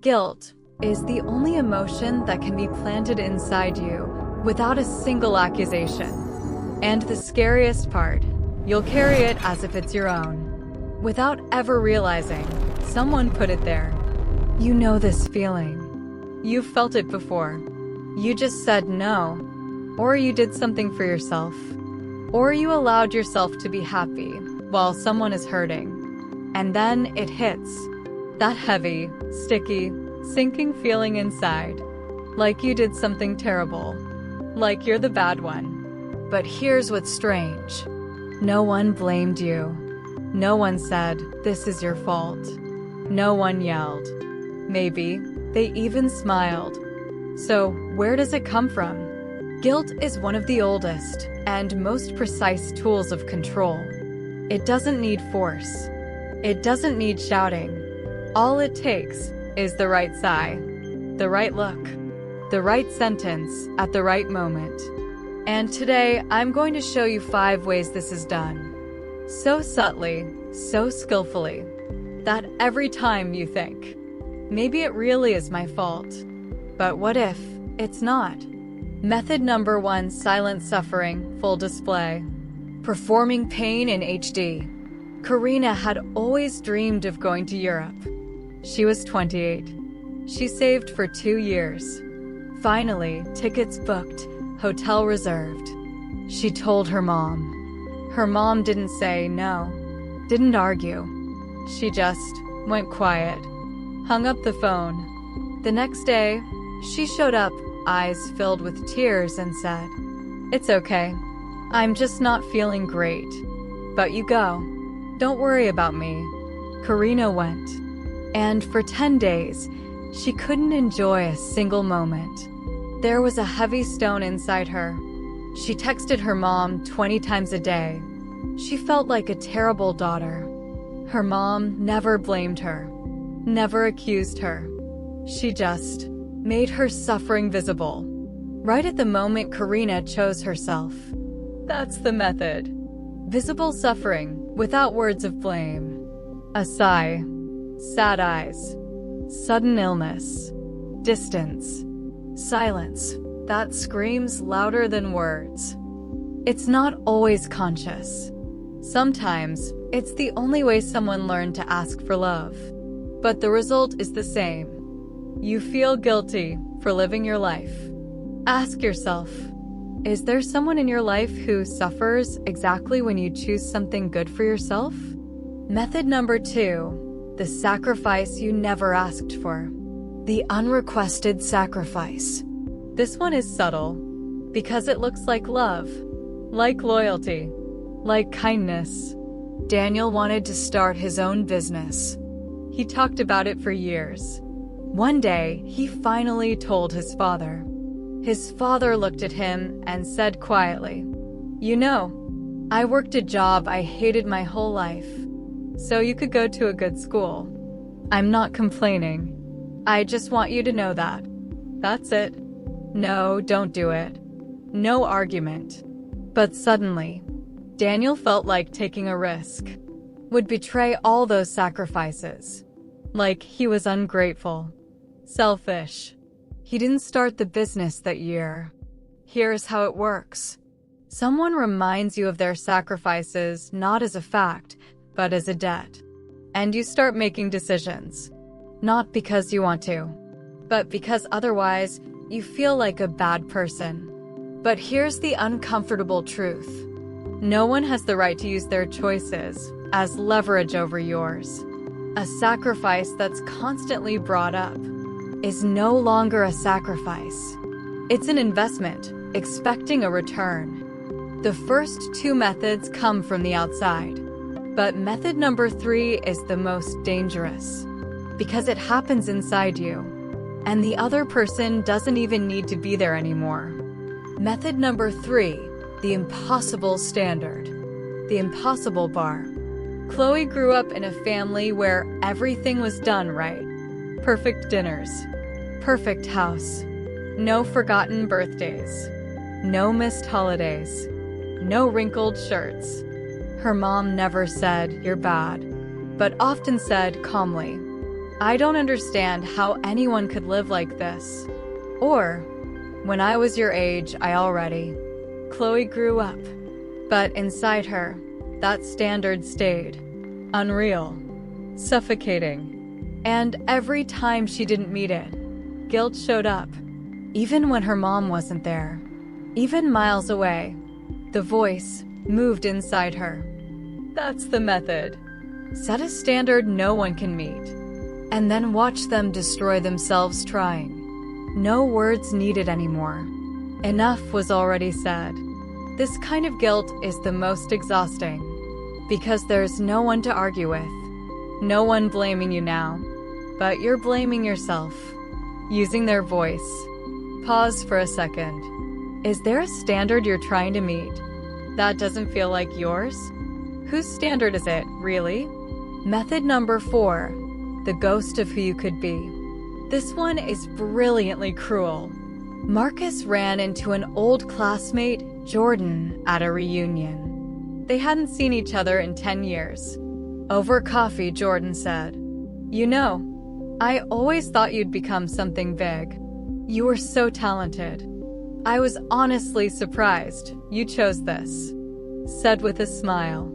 Guilt is the only emotion that can be planted inside you without a single accusation. And the scariest part, you'll carry it as if it's your own, without ever realizing someone put it there. You know this feeling. You've felt it before. You just said no, or you did something for yourself, or you allowed yourself to be happy while someone is hurting. And then it hits. That heavy, sticky, sinking feeling inside. Like you did something terrible. Like you're the bad one. But here's what's strange. No one blamed you. No one said, "This is your fault." No one yelled. Maybe they even smiled. So where does it come from? Guilt is one of the oldest and most precise tools of control. It doesn't need force. It doesn't need shouting. All it takes is the right sigh, the right look, the right sentence at the right moment. And today, I'm going to show you 5 ways this is done. So subtly, so skillfully, that every time you think, maybe it really is my fault. But what if it's not? Method number 1, silent suffering, full display. Performing pain in HD. Karina had always dreamed of going to Europe. She was 28. She saved for 2 years. Finally, tickets booked, hotel reserved. She told her mom. Her mom didn't say no, didn't argue. She just went quiet, hung up the phone. The next day, she showed up, eyes filled with tears, and said, "It's okay. I'm just not feeling great. But you go. Don't worry about me." Karina went. And for 10 days, she couldn't enjoy a single moment. There was a heavy stone inside her. She texted her mom 20 times a day. She felt like a terrible daughter. Her mom never blamed her, never accused her. She just made her suffering visible. Right at the moment Karina chose herself. That's the method. Visible suffering without words of blame. A sigh, sad eyes, sudden illness, distance, silence that screams louder than words. It's not always conscious. Sometimes it's the only way someone learned to ask for love. But the result is the same. You feel guilty for living your life. Ask yourself, is there someone in your life who suffers exactly when you choose something good for yourself? Method number 2, the sacrifice you never asked for. The unrequested sacrifice. This one is subtle, because it looks like love, like loyalty, like kindness. Daniel wanted to start his own business. He talked about it for years. One day, he finally told his father. His father looked at him and said quietly, "You know, I worked a job I hated my whole life, so you could go to a good school. I'm not complaining. I just want you to know that. That's it. No, don't do it. No argument." But suddenly, Daniel felt like taking a risk would betray all those sacrifices. Like he was ungrateful, selfish. He didn't start the business that year. Here's how it works. Someone reminds you of their sacrifices not as a fact, but as a debt. And you start making decisions. Not because you want to, but because otherwise you feel like a bad person. But here's the uncomfortable truth. No one has the right to use their choices as leverage over yours. A sacrifice that's constantly brought up is no longer a sacrifice. It's an investment, expecting a return. The first 2 methods come from the outside. But method number 3 is the most dangerous, because it happens inside you, and the other person doesn't even need to be there anymore. Method number 3, the impossible standard, the impossible bar. Chloe grew up in a family where everything was done right. Perfect dinners, perfect house, no forgotten birthdays, no missed holidays, no wrinkled shirts. Her mom never said, "You're bad," but often said calmly, I don't understand how anyone could live like this. Or, when I was your age, I already. Chloe grew up. But inside her, that standard stayed. Unreal. Suffocating. And every time she didn't meet it, guilt showed up. Even when her mom wasn't there. Even miles away. The voice moved inside her. That's the method. Set a standard no one can meet. And then watch them destroy themselves trying. No words needed anymore. Enough was already said. This kind of guilt is the most exhausting. Because there's no one to argue with. No one blaming you now. But you're blaming yourself. Using their voice. Pause for a second. Is there a standard you're trying to meet that doesn't feel like yours? Whose standard is it, really? Method number 4. The ghost of who you could be. This one is brilliantly cruel. Marcus ran into an old classmate, Jordan, at a reunion. They hadn't seen each other in 10 years. Over coffee, Jordan said, "You know, I always thought you'd become something big. You were so talented. I was honestly surprised you chose this," said with a smile.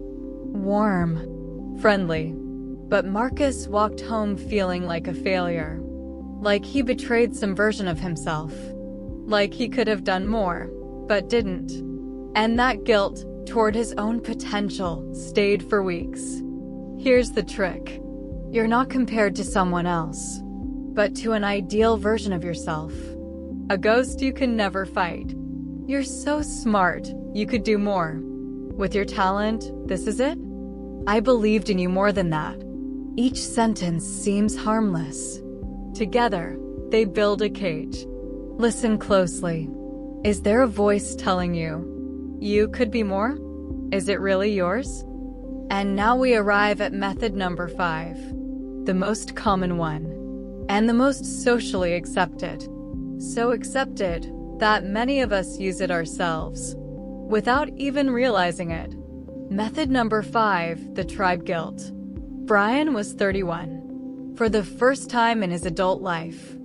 Warm, friendly. But Marcus walked home feeling like a failure. Like he betrayed some version of himself. Like he could have done more, but didn't. And that guilt toward his own potential stayed for weeks. Here's the trick. You're not compared to someone else, but to an ideal version of yourself. A ghost you can never fight. You're so smart, you could do more. With your talent, this is it? I believed in you more than that. Each sentence seems harmless. Together, they build a cage. Listen closely. Is there a voice telling you, you could be more? Is it really yours? And now we arrive at method number 5, the most common one, and the most socially accepted. So accepted that many of us use it ourselves, without even realizing it. Method number 5, the tribe guilt. Brian was 31. For the first time in his adult life,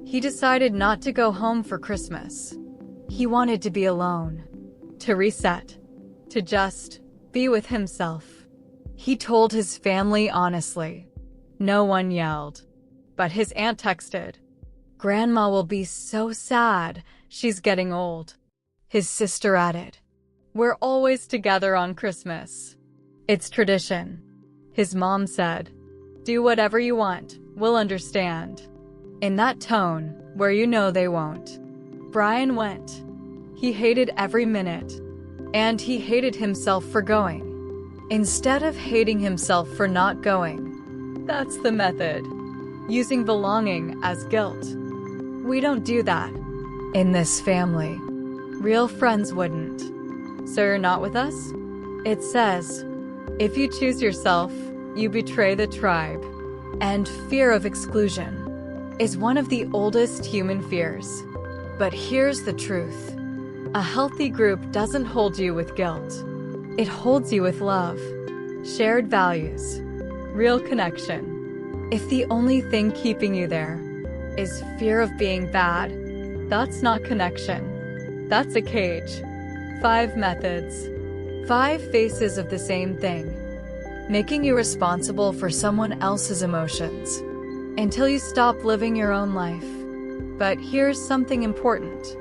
he decided not to go home for Christmas. He wanted to be alone, to reset, to just be with himself. He told his family honestly. No one yelled, but his aunt texted, "Grandma will be so sad, she's getting old." His sister added, "We're always together on Christmas. It's tradition." His mom said, "Do whatever you want, we'll understand." In that tone, where you know they won't. Brian went. He hated every minute. And he hated himself for going. Instead of hating himself for not going. That's the method. Using belonging as guilt. We don't do that. In this family. Real friends wouldn't. So you're not with us? It says, if you choose yourself, you betray the tribe. And fear of exclusion is one of the oldest human fears. But here's the truth. A healthy group doesn't hold you with guilt. It holds you with love, shared values, real connection. If the only thing keeping you there is fear of being bad, that's not connection. That's a cage. 5 methods. 5 faces of the same thing. Making you responsible for someone else's emotions until you stop living your own life. But here's something important.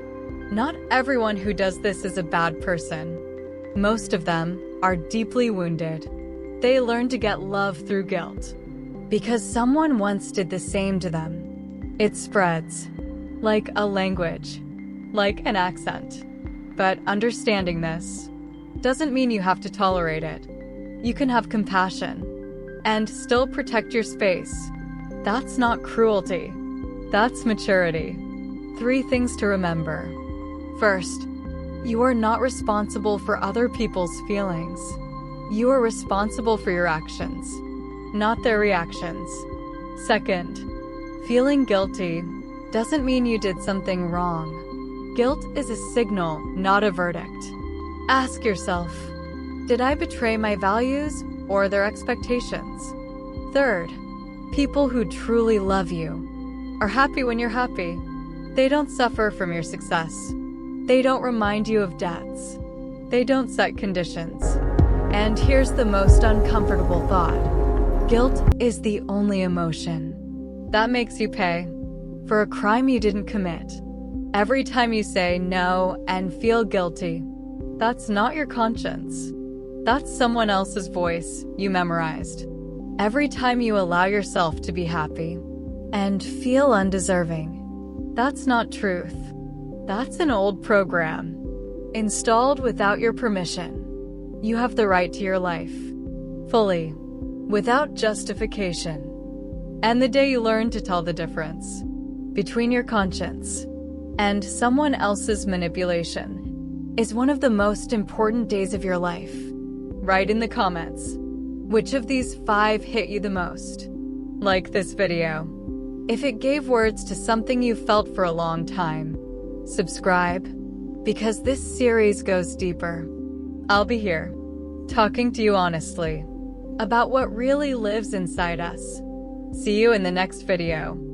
Not everyone who does this is a bad person. Most of them are deeply wounded. They learn to get love through guilt because someone once did the same to them. It spreads like a language, like an accent. But understanding this doesn't mean you have to tolerate it. You can have compassion and still protect your space. That's not cruelty. That's maturity. 3 things to remember. First, you are not responsible for other people's feelings. You are responsible for your actions, not their reactions. Second, feeling guilty doesn't mean you did something wrong. Guilt is a signal, not a verdict. Ask yourself, did I betray my values or their expectations? Third, People who truly love you are happy when you're happy. They don't suffer from your success. They don't remind you of debts. They don't set conditions. And here's the most uncomfortable thought. Guilt is the only emotion that makes you pay for a crime you didn't commit. Every time you say no and feel guilty, that's not your conscience. That's someone else's voice you memorized. Every time you allow yourself to be happy and feel undeserving, that's not truth. That's an old program, installed without your permission. You have the right to your life, fully, without justification. And the day you learn to tell the difference between your conscience and someone else's manipulation is one of the most important days of your life. Write in the comments, which of these 5 hit you the most? Like this video if it gave words to something you felt for a long time. Subscribe, because this series goes deeper. I'll be here, talking to you honestly about what really lives inside us. See you in the next video.